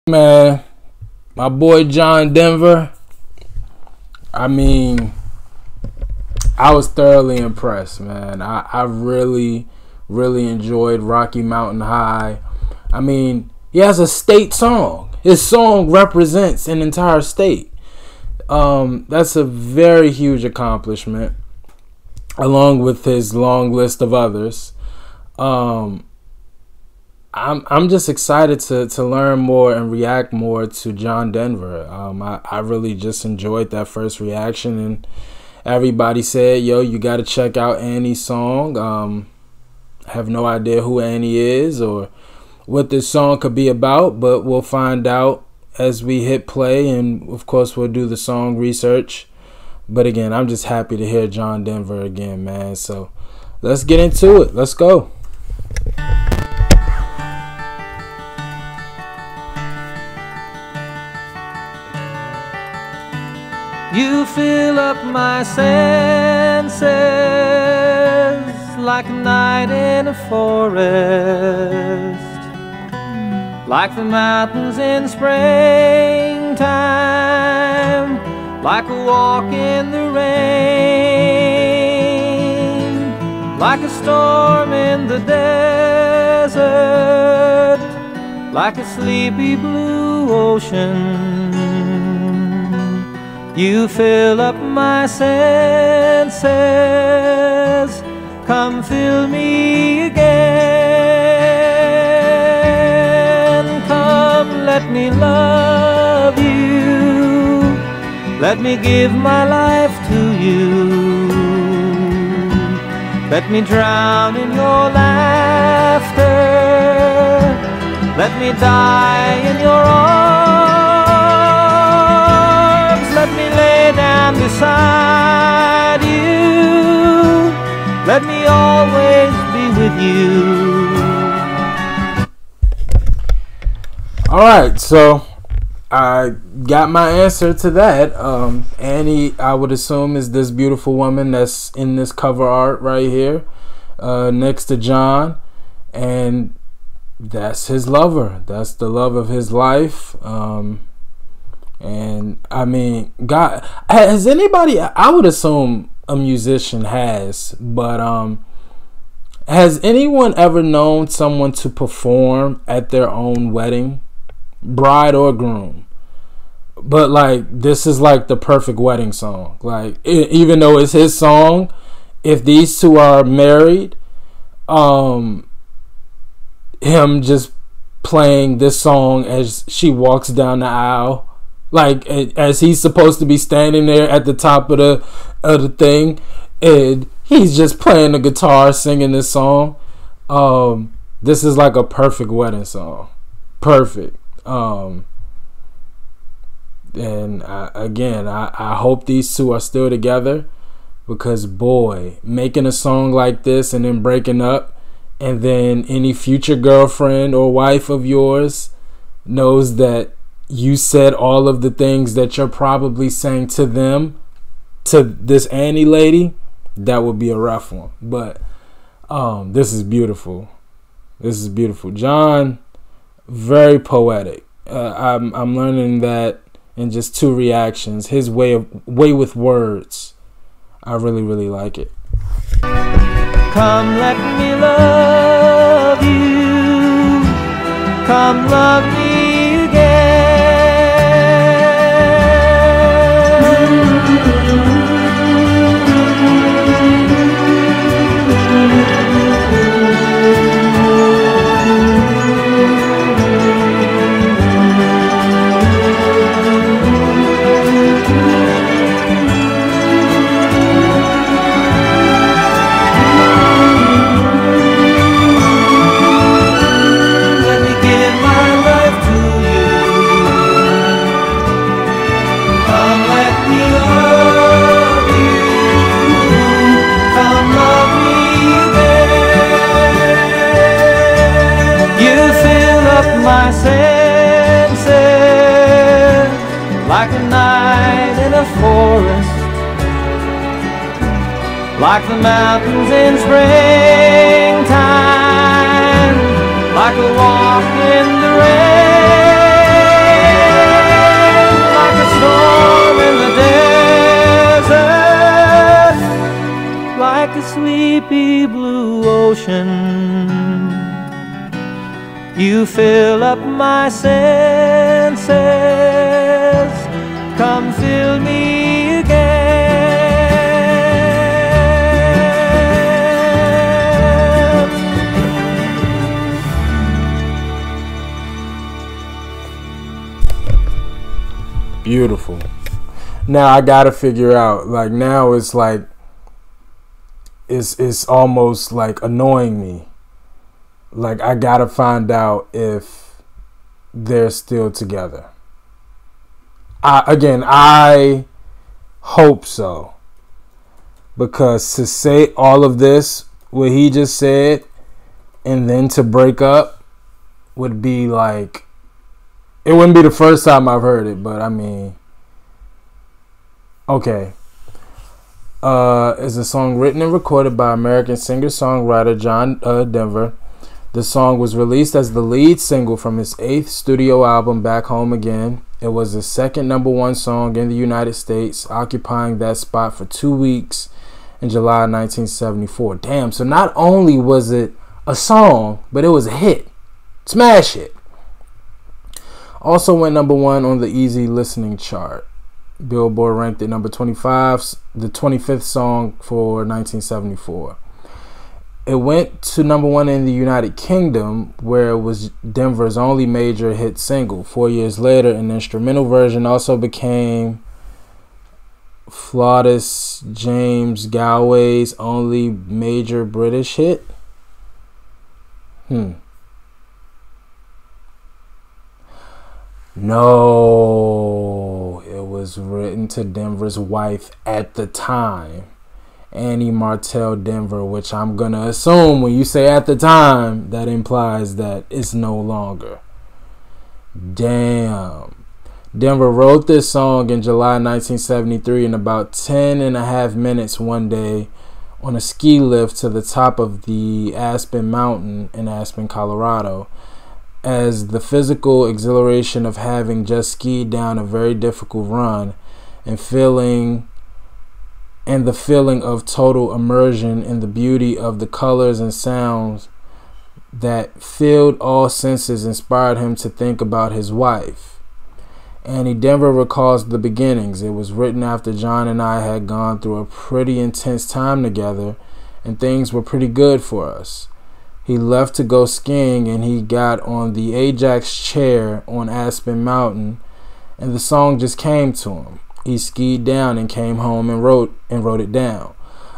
Man, my boy John Denver, I mean, I was thoroughly impressed, man. I really enjoyed Rocky Mountain High. I mean, he has a state song. His song represents an entire state. That's a very huge accomplishment, along with his long list of others. I'm just excited to learn more and react more to John Denver. I really just enjoyed that first reaction, and everybody said, yo, you got to check out Annie's song. I have no idea who Annie is or what this song could be about, but we'll find out as we hit play, and of course we'll do the song research. But again, I'm just happy to hear John Denver again, man. So let's get into it. Let's go. You fill up my senses like a night in a forest, like the mountains in springtime, like a walk in the rain, like a storm in the desert, like a sleepy blue ocean. You fill up my senses, come fill me again. Come, let me love you, let me give my life to you. Let me drown in your laughter, let me die in your arms. Let me lay down beside you, let me always be with you. Alright, so I got my answer to that. Annie, I would assume, is this beautiful woman that's in this cover art right here, next to John, and that's his lover. That's the love of his life. And I mean, God, has anybody, I would assume a musician has, but has anyone ever known someone to perform at their own wedding, bride or groom? But like, this is like the perfect wedding song. Like, even though it's his song, if these two are married, him just playing this song as she walks down the aisle, like as he's supposed to be standing there at the top of the thing, and he's just playing the guitar, singing this song. This is like a perfect wedding song, perfect. And I hope these two are still together, because boy, making a song like this and then breaking up, and then any future girlfriend or wife of yours knows that you said all of the things that you're probably saying to them, to this Annie lady, that would be a rough one. But this is beautiful. This is beautiful. John, very poetic. I'm learning that in just two reactions. His way with words, I really like it. Come, let me love you, come love me again. My senses like a night in a forest, like the mountains in springtime, like a walk in the rain. You fill up my senses, come fill me again. Beautiful. Now I gotta figure out, like, now it's like, it's almost like annoying me. Like, I gotta find out if they're still together. I hope so. Because to say all of this, what he just said, and then to break up would be like, it wouldn't be the first time I've heard it, but I mean, okay. It's a song written and recorded by American singer-songwriter John Denver. The song was released as the lead single from his 8th studio album, Back Home Again. It was the second #1 song in the United States, occupying that spot for 2 weeks in July 1974. Damn, so not only was it a song, but it was a hit. Smash hit. Also went #1 on the Easy Listening chart. Billboard ranked it number 25, the 25th song for 1974. It went to #1 in the United Kingdom, where it was Denver's only major hit single. 4 years later, an instrumental version also became Flawless James Galway's only major British hit. No, it was written to Denver's wife at the time, Annie Martell Denver, which I'm going to assume when you say at the time, that implies that it's no longer. Damn. Denver wrote this song in July 1973 in about 10 and a half minutes one day on a ski lift to the top of the Aspen Mountain in Aspen, Colorado, as the physical exhilaration of having just skied down a very difficult run and the feeling of total immersion in the beauty of the colors and sounds that filled all senses inspired him to think about his wife. Annie Denver recalls the beginnings. It was written after John and I had gone through a pretty intense time together, and things were pretty good for us. He left to go skiing, and he got on the Ajax chair on Aspen Mountain, and the song just came to him. He skied down and came home and wrote it down.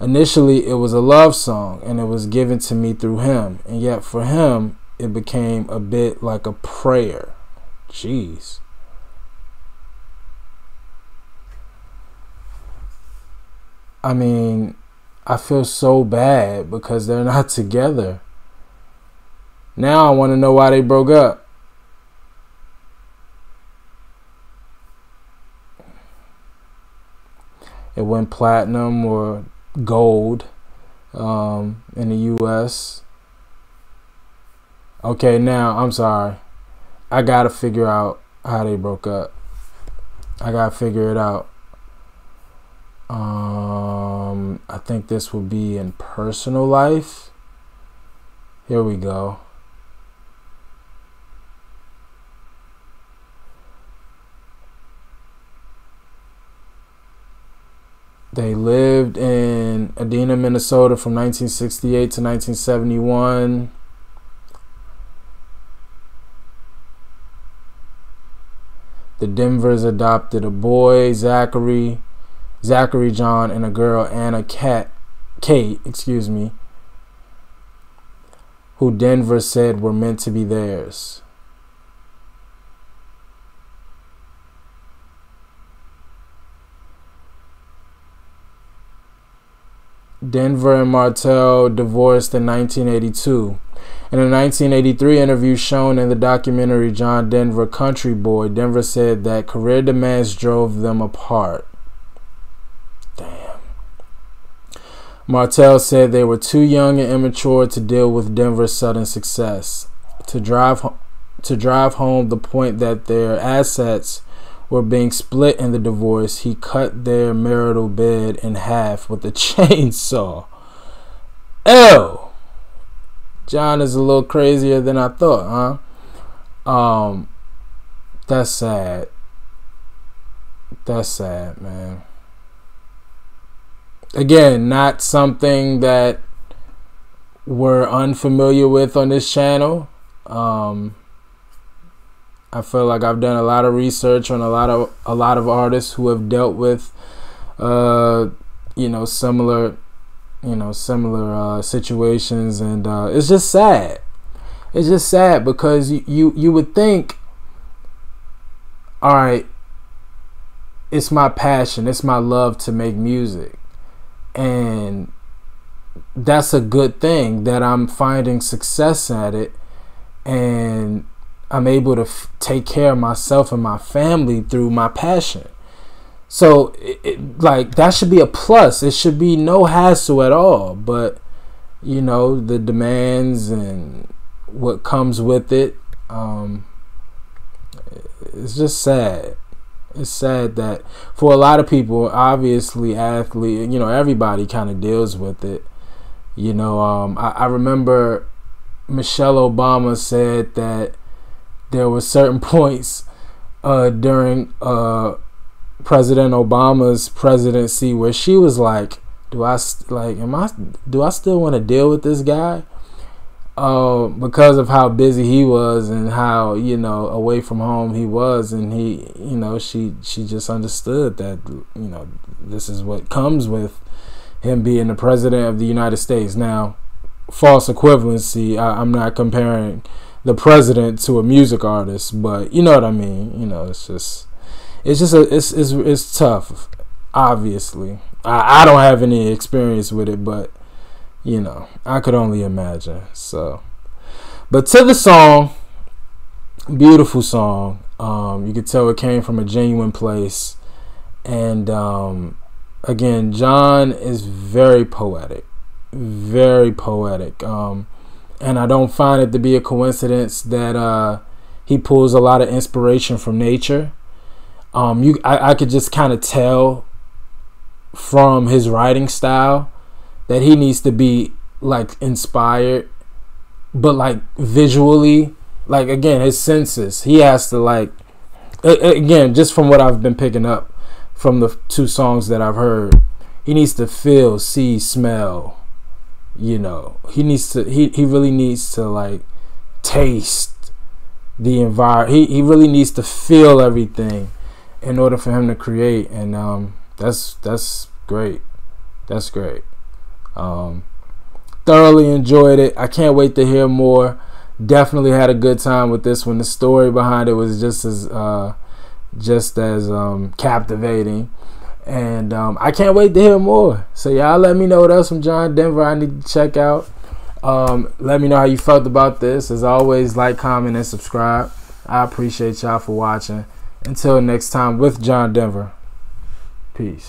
Initially, it was a love song, and it was given to me through him, and yet for him, it became a bit like a prayer. Jeez. I mean, I feel so bad because they're not together. Now I want to know why they broke up. It went platinum or gold in the U.S. Okay, now, I'm sorry. I got to figure out how they broke up. I got to figure it out. I think this will be in personal life. Here we go. They lived in Edina, Minnesota from 1968 to 1971. The Denvers adopted a boy, Zachary John, and a girl, Anna Kate, who Denver said were meant to be theirs. Denver and Martell divorced in 1982. In a 1983 interview shown in the documentary John Denver Country Boy, Denver said that career demands drove them apart. Damn. Martell said they were too young and immature to deal with Denver's sudden success. To drive home the point that their assets were being split in the divorce, he cut their marital bed in half with a chainsaw. Ew! John is a little crazier than I thought, huh? That's sad. That's sad, man. Again, not something that we're unfamiliar with on this channel. I feel like I've done a lot of research on a lot of artists who have dealt with similar situations, and it's just sad. It's just sad because you would think, all right, it's my passion, it's my love to make music, and that's a good thing that I'm finding success at it, and I'm able to take care of myself and my family through my passion. So like that should be a plus. It should be no hassle at all. But the demands and what comes with it, it's just sad. It's sad that for a lot of people, obviously athlete, everybody kind of deals with it. I remember Michelle Obama said that there were certain points during President Obama's presidency where she was like, do I still want to deal with this guy? Because of how busy he was and how away from home he was, and she just understood that this is what comes with him being the president of the United States. Now, false equivalency, I'm not comparing the president to a music artist, but you know what I mean. It's tough. Obviously, I don't have any experience with it, but I could only imagine. So, but to the song, beautiful song. You could tell it came from a genuine place, and again, John is very poetic, and I don't find it to be a coincidence that he pulls a lot of inspiration from nature. I could just kind of tell from his writing style that he needs to be like inspired, but like visually, like again, his senses, he has to like, again, just from what I've been picking up from the two songs that I've heard, he needs to feel, see, smell, he really needs to like taste the environment. He really needs to feel everything in order for him to create, and that's great. That's great. Thoroughly enjoyed it. I can't wait to hear more. Definitely had a good time with this one. The story behind it was just as captivating, and I can't wait to hear more. So y'all let me know what else from John Denver I need to check out. Let me know how you felt about this. As always, like, comment, and subscribe. I appreciate y'all for watching. Until next time with John Denver. Peace.